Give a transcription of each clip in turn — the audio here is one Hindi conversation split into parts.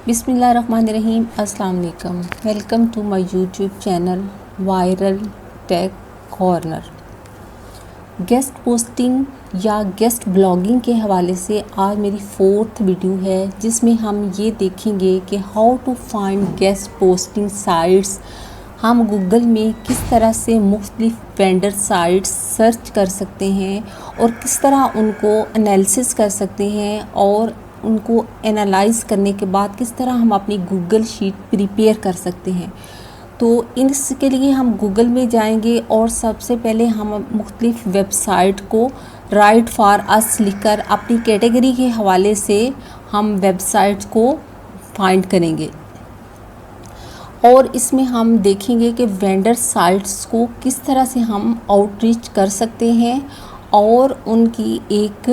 बिस्मिल्लाहिर्रहमानिर्रहीम। अस्सलाम वालेकुम। Welcome to my YouTube channel viral tech corner. Guest posting या गेस्ट ब्लॉगिंग के हवाले से आज मेरी 4th वीडियो है, जिसमें हम ये देखेंगे कि how to find guest posting sites. हम गूगल में किस तरह से मुख्तलिफ वेंडर साइट्स सर्च कर सकते हैं और किस तरह उनको एनालिसिस कर सकते हैं और उनको एनालाइज करने के बाद किस तरह हम अपनी गूगल शीट प्रिपेयर कर सकते हैं। तो इसके लिए हम गूगल में जाएंगे और सबसे पहले हम मुख्तलिफ वेबसाइट को राइट फॉर अस लिखकर अपनी कैटेगरी के हवाले से हम वेबसाइट को फाइंड करेंगे और इसमें हम देखेंगे कि वेंडर साइट्स को किस तरह से हम आउटरीच कर सकते हैं और उनकी एक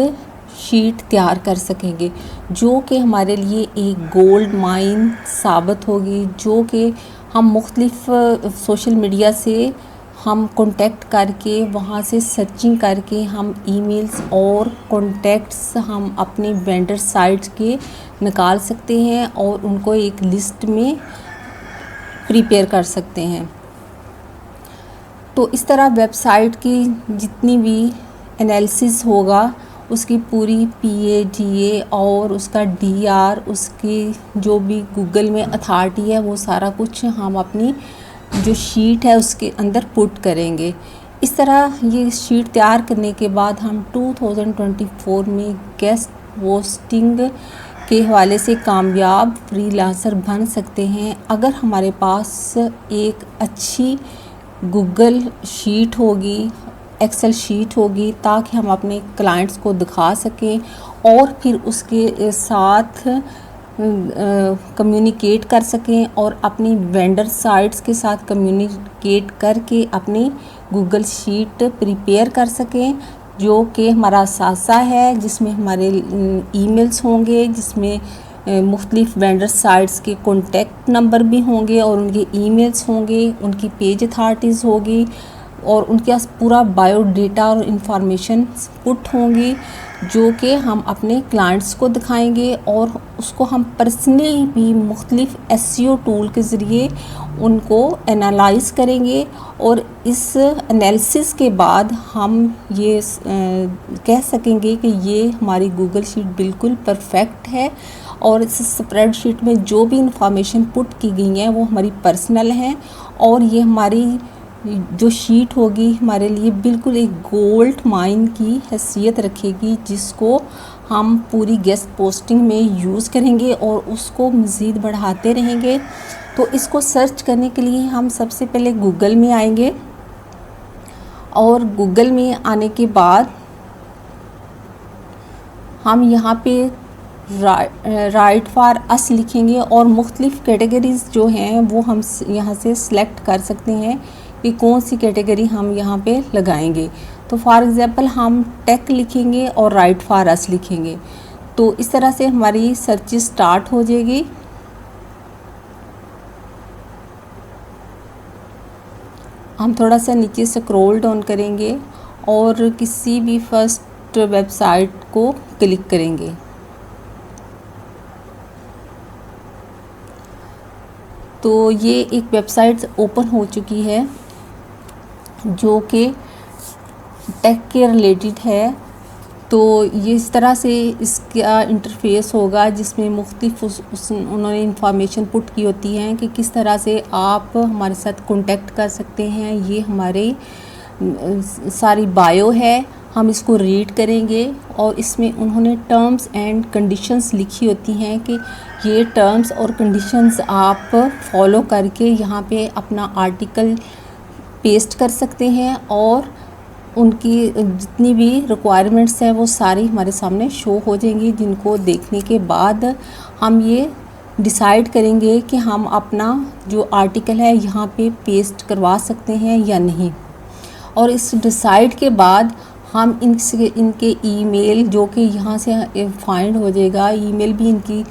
शीट तैयार कर सकेंगे जो कि हमारे लिए एक गोल्ड माइन साबित होगी, जो कि हम मुख्तलिफ सोशल मीडिया से हम कांटेक्ट करके वहाँ से सर्चिंग करके हम ईमेल्स और कॉन्टैक्ट्स हम अपने वेंडर साइट्स के निकाल सकते हैं और उनको एक लिस्ट में प्रिपेयर कर सकते हैं। तो इस तरह वेबसाइट की जितनी भी एनालिसिस होगा उसकी पूरी PADA और उसका DR, उसकी जो भी गूगल में अथॉरिटी है, वो सारा कुछ हम अपनी जो शीट है उसके अंदर पुट करेंगे। इस तरह ये शीट तैयार करने के बाद हम 2024 में गेस्ट पोस्टिंग के हवाले से कामयाब फ्रीलांसर बन सकते हैं अगर हमारे पास एक अच्छी गूगल शीट होगी, एक्सेल शीट होगी, ताकि हम अपने क्लाइंट्स को दिखा सकें और फिर उसके साथ कम्युनिकेट कर सकें और अपनी वेंडर साइट्स के साथ कम्युनिकेट करके अपनी गूगल शीट प्रिपेयर कर सकें, जो कि हमारा सासा है, जिसमें हमारे ईमेल्स होंगे, जिसमें मुख्तलिफ वेंडर साइट्स के कॉन्टेक्ट नंबर भी होंगे और उनके ईमेल्स होंगे, उनकी पेज अथॉरिटीज़ होगी और उनके पास पूरा बायोडेटा और इंफॉर्मेशन पुट होंगी, जो कि हम अपने क्लाइंट्स को दिखाएंगे और उसको हम पर्सनली भी मुख्तलिफ SEO टूल के ज़रिए उनको एनालाइज करेंगे और इस एनालिसिस के बाद हम ये कह सकेंगे कि ये हमारी गूगल शीट बिल्कुल परफेक्ट है और इस स्प्रेडशीट में जो भी इंफॉर्मेशन पुट की गई है वो हमारी पर्सनल है और ये हमारी जो शीट होगी हमारे लिए बिल्कुल एक गोल्ड माइन की हैसियत रखेगी, जिसको हम पूरी गेस्ट पोस्टिंग में यूज़ करेंगे और उसको मज़ीद बढ़ाते रहेंगे। तो इसको सर्च करने के लिए हम सबसे पहले गूगल में आएंगे और गूगल में आने के बाद हम यहाँ पे राइट फॉर अस लिखेंगे और मुख्तलिफ कैटेगरीज़ जो हैं वो हम यहाँ से सिलेक्ट कर सकते हैं कि कौन सी कैटेगरी हम यहाँ पे लगाएंगे। तो फॉर एग्ज़ाम्पल हम टेक लिखेंगे और राइट फॉर अस लिखेंगे। तो इस तरह से हमारी सर्च स्टार्ट हो जाएगी। हम थोड़ा सा नीचे स्क्रॉल डाउन करेंगे और किसी भी फर्स्ट वेबसाइट को क्लिक करेंगे। तो ये एक वेबसाइट ओपन हो चुकी है जो कि टेक के रिलेटेड है। तो ये इस तरह से इसका इंटरफेस होगा, जिसमें मुख्तलिफ उन्होंने इंफॉर्मेशन पुट की होती हैं कि किस तरह से आप हमारे साथ कांटेक्ट कर सकते हैं। ये हमारे सारी बायो है, हम इसको रीड करेंगे और इसमें उन्होंने टर्म्स एंड कंडीशंस लिखी होती हैं कि ये टर्म्स और कंडीशंस आप फॉलो करके यहाँ पे अपना आर्टिकल पेस्ट कर सकते हैं और उनकी जितनी भी रिक्वायरमेंट्स हैं वो सारी हमारे सामने शो हो जाएंगी, जिनको देखने के बाद हम ये डिसाइड करेंगे कि हम अपना जो आर्टिकल है यहाँ पे पेस्ट करवा सकते हैं या नहीं। और इस डिसाइड के बाद हम इनके ईमेल, जो कि यहाँ से फाइंड हो जाएगा, ईमेल भी इनकी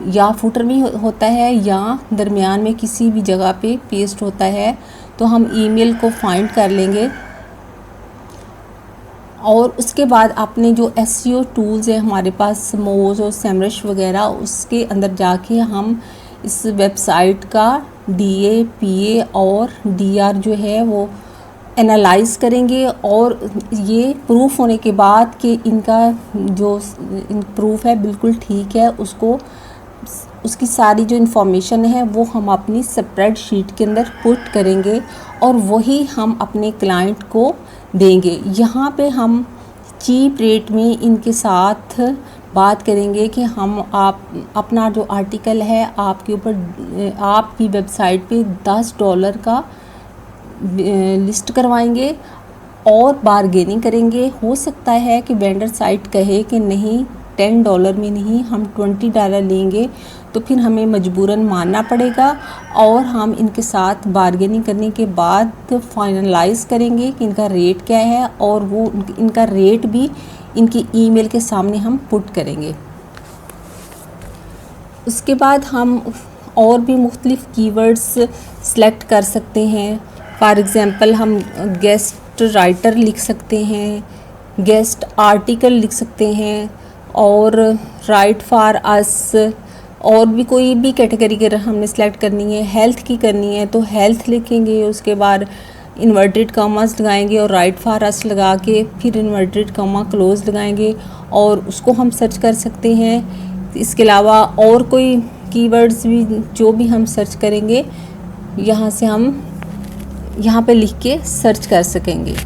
या फुटर में होता है या दरमियान में किसी भी जगह पे पेस्ट होता है, तो हम ईमेल को फाइंड कर लेंगे। और उसके बाद आपने जो एसईओ टूल्स है हमारे पास, मोज और सेमरश वगैरह, उसके अंदर जाके हम इस वेबसाइट का डीए, पीए और डीआर जो है वो एनालाइज करेंगे। और ये प्रूफ होने के बाद कि इनका जो प्रूफ है बिल्कुल ठीक है, उसकी सारी जो इन्फॉर्मेशन है वो हम अपनी स्प्रेडशीट के अंदर पुट करेंगे और वही हम अपने क्लाइंट को देंगे। यहाँ पे हम चीप रेट में इनके साथ बात करेंगे कि हम आप अपना जो आर्टिकल है आपके ऊपर आपकी वेबसाइट पे $10 का लिस्ट करवाएंगे और बारगेनिंग करेंगे। हो सकता है कि वेंडर साइट कहे कि नहीं, $10 में नहीं, हम $20 लेंगे, तो फिर हमें मजबूरन मानना पड़ेगा और हम इनके साथ बारगेनिंग करने के बाद फाइनलाइज करेंगे कि इनका रेट क्या है और वो इनका रेट भी इनकी ईमेल के सामने हम पुट करेंगे। उसके बाद हम और भी मुख्तलिफ कीवर्ड्स सेलेक्ट कर सकते हैं। फॉर एग्ज़ाम्पल हम गेस्ट राइटर लिख सकते हैं, गेस्ट आर्टिकल लिख सकते हैं और राइट फॉर अस, और भी कोई भी कैटेगरी अगर हमने सेलेक्ट करनी है, हेल्थ की करनी है तो हेल्थ लिखेंगे, उसके बाद इन्वर्टेड कॉमास लगाएंगे और राइट फॉर अस लगा के फिर इन्वर्टेड कॉमा क्लोज लगाएंगे और उसको हम सर्च कर सकते हैं। इसके अलावा और कोई कीवर्ड्स भी जो भी हम सर्च करेंगे यहाँ से हम यहाँ पे लिख के सर्च कर सकेंगे।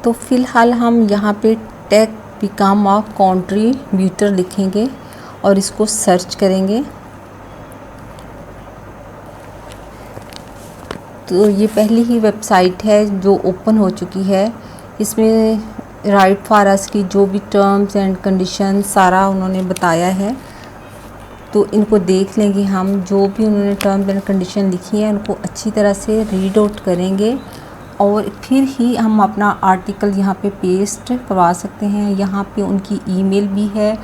तो फ़िलहाल हम यहाँ पे टेक बिकम अ कंट्रीब्यूटर लिखेंगे और इसको सर्च करेंगे। तो ये पहली ही वेबसाइट है जो ओपन हो चुकी है। इसमें राइट फॉर अस की जो भी टर्म्स एंड कंडीशन सारा उन्होंने बताया है, तो इनको देख लेंगे हम। जो भी उन्होंने टर्म्स एंड कंडीशन लिखी है उनको अच्छी तरह से रीड आउट करेंगे और फिर ही हम अपना आर्टिकल यहाँ पे पेस्ट करवा सकते हैं। यहाँ पे उनकी ईमेल भी है।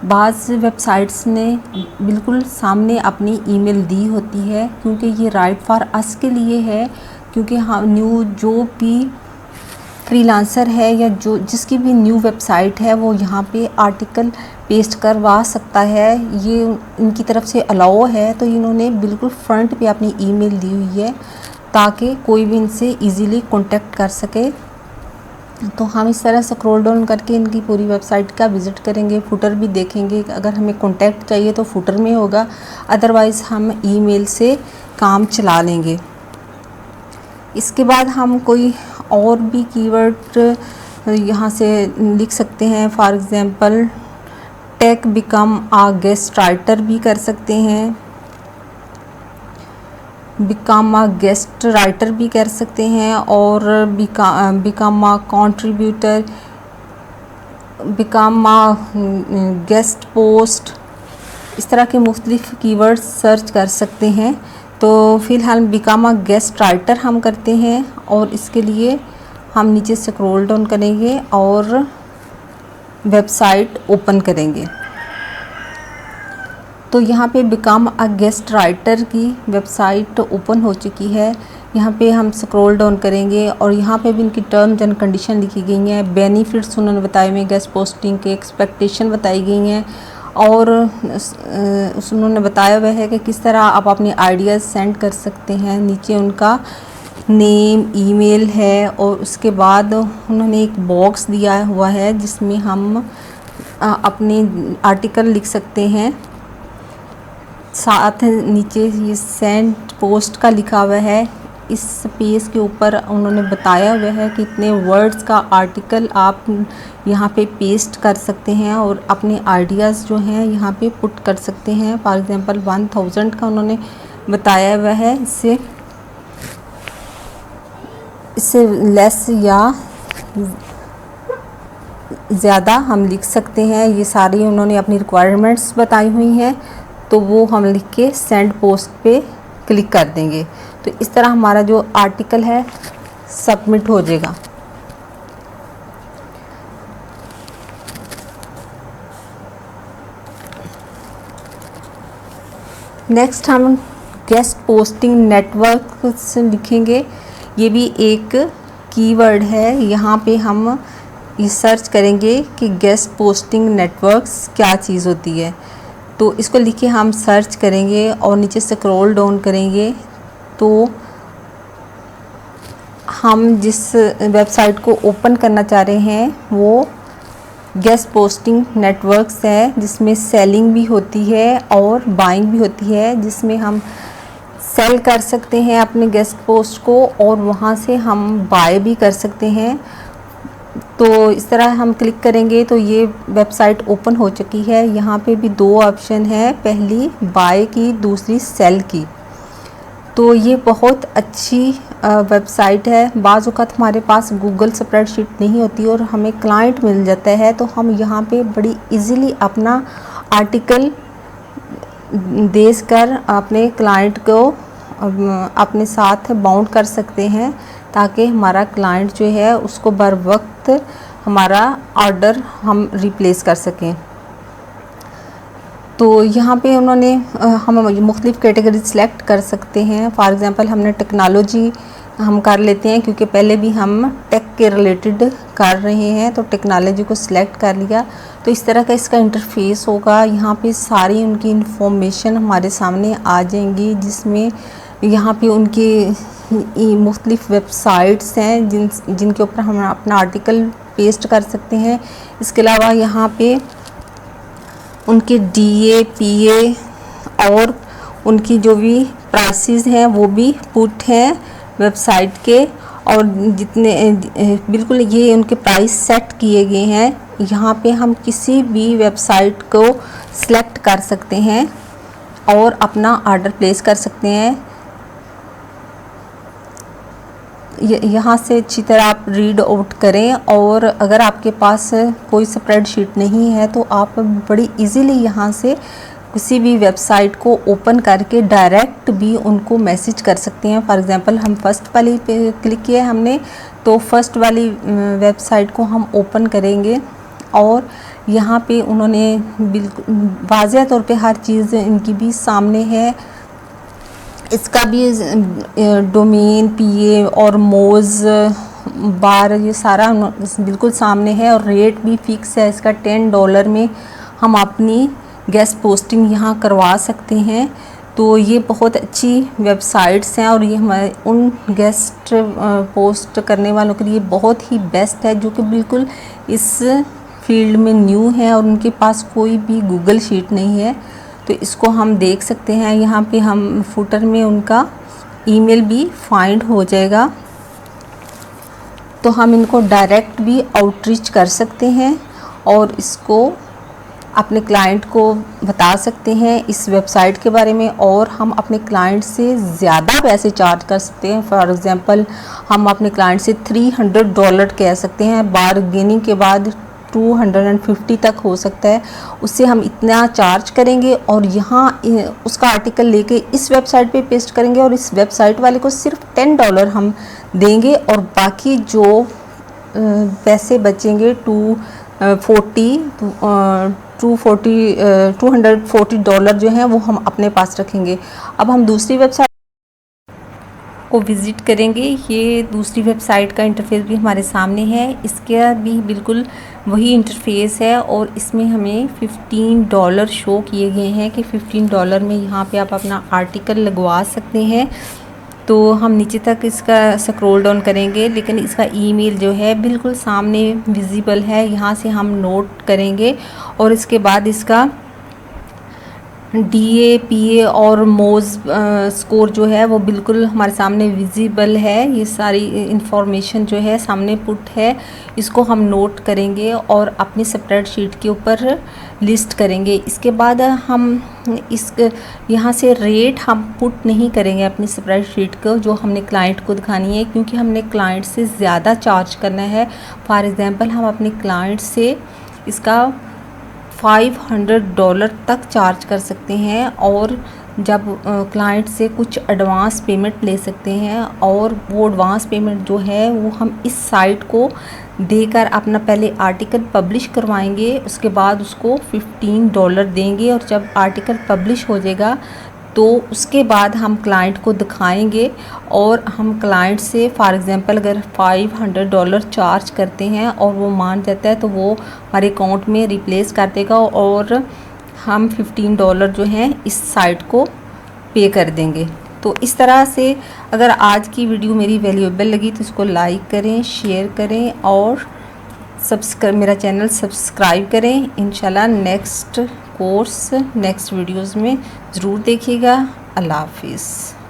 बाज़ वेबसाइट्स ने बिल्कुल सामने अपनी ईमेल दी होती है, क्योंकि ये राइट फॉर अस के लिए है, क्योंकि हाँ जो भी फ्रीलांसर है या जो जिसकी भी न्यू वेबसाइट है वो यहाँ पे आर्टिकल पेस्ट करवा सकता है। ये इनकी तरफ से अलाउ है, तो इन्होंने बिल्कुल फ्रंट पे अपनी ईमेल दी हुई है ताकि कोई भी इनसे इजीली कांटेक्ट कर सके। तो हम इस तरह स्क्रॉल डाउन करके इनकी पूरी वेबसाइट का विज़िट करेंगे, फुटर भी देखेंगे। अगर हमें कांटेक्ट चाहिए तो फुटर में होगा, अदरवाइज़ हम ईमेल से काम चला लेंगे। इसके बाद हम कोई और भी कीवर्ड यहाँ से लिख सकते हैं। For example tech become a guest writer भी कर सकते हैं, बिकम आ गेस्ट राइटर भी कर सकते हैं और become uh contributor, become a guest post, इस तरह के मुख्तलिफ कीवर्ड्स सर्च कर सकते हैं। तो फ़िलहाल बिकम आ गेस्ट राइटर हम करते हैं और इसके लिए हम नीचे स्क्रॉल डाउन करेंगे और वेबसाइट ओपन करेंगे। तो यहाँ पे बिकम अ गेस्ट राइटर की वेबसाइट ओपन हो चुकी है। यहाँ पे हम स्क्रॉल डाउन करेंगे और यहाँ पे भी इनकी टर्म्स एंड कंडीशन लिखी गई हैं, बेनिफिट्स उन्होंने बताए हुए, गेस्ट पोस्टिंग के एक्सपेक्टेशन बताई गई हैं और उन्होंने बताया हुआ है कि किस तरह आप अपने आइडियाज़ सेंड कर सकते हैं। नीचे उनका नेम, ईमेल है और उसके बाद उन्होंने एक बॉक्स दिया हुआ है जिसमें हम अपने आर्टिकल लिख सकते हैं। साथ नीचे ये सेंड पोस्ट का लिखा हुआ है। इस पेज के ऊपर उन्होंने बताया हुआ है कि इतने वर्ड्स का आर्टिकल आप यहाँ पे पेस्ट कर सकते हैं और अपने आइडियाज़ जो हैं यहाँ पे पुट कर सकते हैं। फॉर एग्ज़ाम्पल 1000 का उन्होंने बताया हुआ है। इससे लेस या ज़्यादा हम लिख सकते हैं। ये सारी उन्होंने अपनी रिक्वायरमेंट्स बताई हुई हैं, तो वो हम लिख के सेंड पोस्ट पे क्लिक कर देंगे। तो इस तरह हमारा जो आर्टिकल है सबमिट हो जाएगा। नेक्स्ट हम गेस्ट पोस्टिंग नेटवर्क से लिखेंगे, ये भी एक कीवर्ड है। यहाँ पे हम ये सर्च करेंगे कि गेस्ट पोस्टिंग नेटवर्क्स क्या चीज़ होती है, तो इसको लिख के हम सर्च करेंगे और नीचे स्क्रॉल डाउन करेंगे तो हम जिस वेबसाइट को ओपन करना चाह रहे हैं वो गेस्ट पोस्टिंग नेटवर्क्स है, जिसमें सेलिंग भी होती है और बाइंग भी होती है, जिसमें हम सेल कर सकते हैं अपने गेस्ट पोस्ट को और वहाँ से हम बाय भी कर सकते हैं। तो इस तरह हम क्लिक करेंगे तो ये वेबसाइट ओपन हो चुकी है। यहाँ पे भी दो ऑप्शन है, पहली बाय की, दूसरी सेल की। तो ये बहुत अच्छी वेबसाइट है। बाज़ औक़ात हमारे पास गूगल स्प्रेडशीट नहीं होती और हमें क्लाइंट मिल जाता है, तो हम यहाँ पे बड़ी इजीली अपना आर्टिकल देकर अपने क्लाइंट को अपने साथ बाउंड कर सकते हैं, ताकि हमारा क्लाइंट जो है उसको बर वक्त हमारा ऑर्डर हम रिप्लेस कर सकें। तो यहाँ पे उन्होंने हम मुख्तलिफ़ कैटेगरी सेलेक्ट कर सकते हैं। फॉर एग्ज़ाम्पल हमने टेक्नोलॉजी हम कर लेते हैं, क्योंकि पहले भी हम टेक के रिलेटेड कर रहे हैं, तो टेक्नोलॉजी को सिलेक्ट कर लिया। तो इस तरह का इसका इंटरफेस होगा। यहाँ पे सारी उनकी इंफॉर्मेशन हमारे सामने आ जाएंगी, जिसमें यहाँ पे उनकी मुख्तलिफ़ वेबसाइट्स हैं जिनके ऊपर हम अपना आर्टिकल पेस्ट कर सकते हैं। इसके अलावा यहाँ पे उनके DA PA और उनकी जो भी प्राइसेस हैं वो भी पुट हैं वेबसाइट के, और जितने बिल्कुल ये उनके प्राइस सेट किए गए हैं। यहाँ पे हम किसी भी वेबसाइट को सिलेक्ट कर सकते हैं और अपना ऑर्डर प्लेस कर सकते हैं। यहाँ से अच्छी तरह आप रीड आउट करें, और अगर आपके पास कोई स्प्रेडशीट नहीं है तो आप बड़ी इजीली यहाँ से किसी भी वेबसाइट को ओपन करके डायरेक्ट भी उनको मैसेज कर सकते हैं। फॉर एग्ज़ाम्पल हम फर्स्ट वाली पे क्लिक किया हमने, तो फर्स्ट वाली वेबसाइट को हम ओपन करेंगे और यहाँ पे उन्होंने बिल्कुल वाज़ेह तौर पे हर चीज़ इनकी भी सामने है। इसका भी डोमेन PA और मोज़ बार ये सारा बिल्कुल सामने है, और रेट भी फिक्स है इसका। $10 में हम अपनी गेस्ट पोस्टिंग यहाँ करवा सकते हैं। तो ये बहुत अच्छी वेबसाइट्स हैं, और ये हमारे उन गेस्ट पोस्ट करने वालों के लिए बहुत ही बेस्ट है, जो कि बिल्कुल इस फील्ड में न्यू है और उनके पास कोई भी गूगल शीट नहीं है। तो इसको हम देख सकते हैं। यहाँ पे हम फुटर में उनका ईमेल भी फाइंड हो जाएगा, तो हम इनको डायरेक्ट भी आउटरीच कर सकते हैं और इसको अपने क्लाइंट को बता सकते हैं इस वेबसाइट के बारे में, और हम अपने क्लाइंट से ज़्यादा पैसे चार्ज कर सकते हैं। फॉर एग्ज़ाम्पल हम अपने क्लाइंट से $300 कह सकते हैं, बारगेनिंग के बाद 250 तक हो सकता है। उससे हम इतना चार्ज करेंगे और यहाँ उसका आर्टिकल लेके इस वेबसाइट पे पेस्ट करेंगे, और इस वेबसाइट वाले को सिर्फ $10 हम देंगे, और बाकी जो पैसे बचेंगे $240 जो हैं वो हम अपने पास रखेंगे। अब हम दूसरी वेबसाइट को विज़िट करेंगे। ये दूसरी वेबसाइट का इंटरफेस भी हमारे सामने है। इसका भी बिल्कुल वही इंटरफेस है, और इसमें हमें $15 शो किए गए हैं कि $15 में यहाँ पे आप अपना आर्टिकल लगवा सकते हैं। तो हम नीचे तक इसका स्क्रॉल डाउन करेंगे, लेकिन इसका ईमेल जो है बिल्कुल सामने विजिबल है। यहाँ से हम नोट करेंगे, और इसके बाद इसका DA PA और मोज़ स्कोर जो है वो बिल्कुल हमारे सामने विजिबल है। ये सारी इंफॉर्मेशन जो है सामने पुट है, इसको हम नोट करेंगे और अपनी स्प्रेडशीट के ऊपर लिस्ट करेंगे। इसके बाद हम यहाँ से रेट हम पुट नहीं करेंगे अपनी स्प्रेडशीट को, जो हमने क्लाइंट को दिखानी है, क्योंकि हमने क्लाइंट से ज़्यादा चार्ज करना है। फॉर एग्ज़ाम्पल हम अपने क्लाइंट से इसका $500 तक चार्ज कर सकते हैं, और जब क्लाइंट से कुछ एडवांस पेमेंट ले सकते हैं, और वो एडवांस पेमेंट जो है वो हम इस साइट को देकर अपना पहले आर्टिकल पब्लिश करवाएंगे, उसके बाद उसको $15 देंगे, और जब आर्टिकल पब्लिश हो जाएगा तो उसके बाद हम क्लाइंट को दिखाएंगे और हम क्लाइंट से फॉर एग्ज़ाम्पल अगर $500 चार्ज करते हैं और वो मान जाता है तो वो हमारे अकाउंट में रिप्लेस कर देगा और हम $15 जो हैं इस साइट को पे कर देंगे। तो इस तरह से अगर आज की वीडियो मेरी वैल्यूएबल लगी तो इसको लाइक करें, शेयर करें और मेरा चैनल सब्सक्राइब करें। इंशाल्लाह नेक्स्ट कोर्स नेक्स्ट वीडियोज़ में ज़रूर देखिएगा। अल्लाह हाफिज़।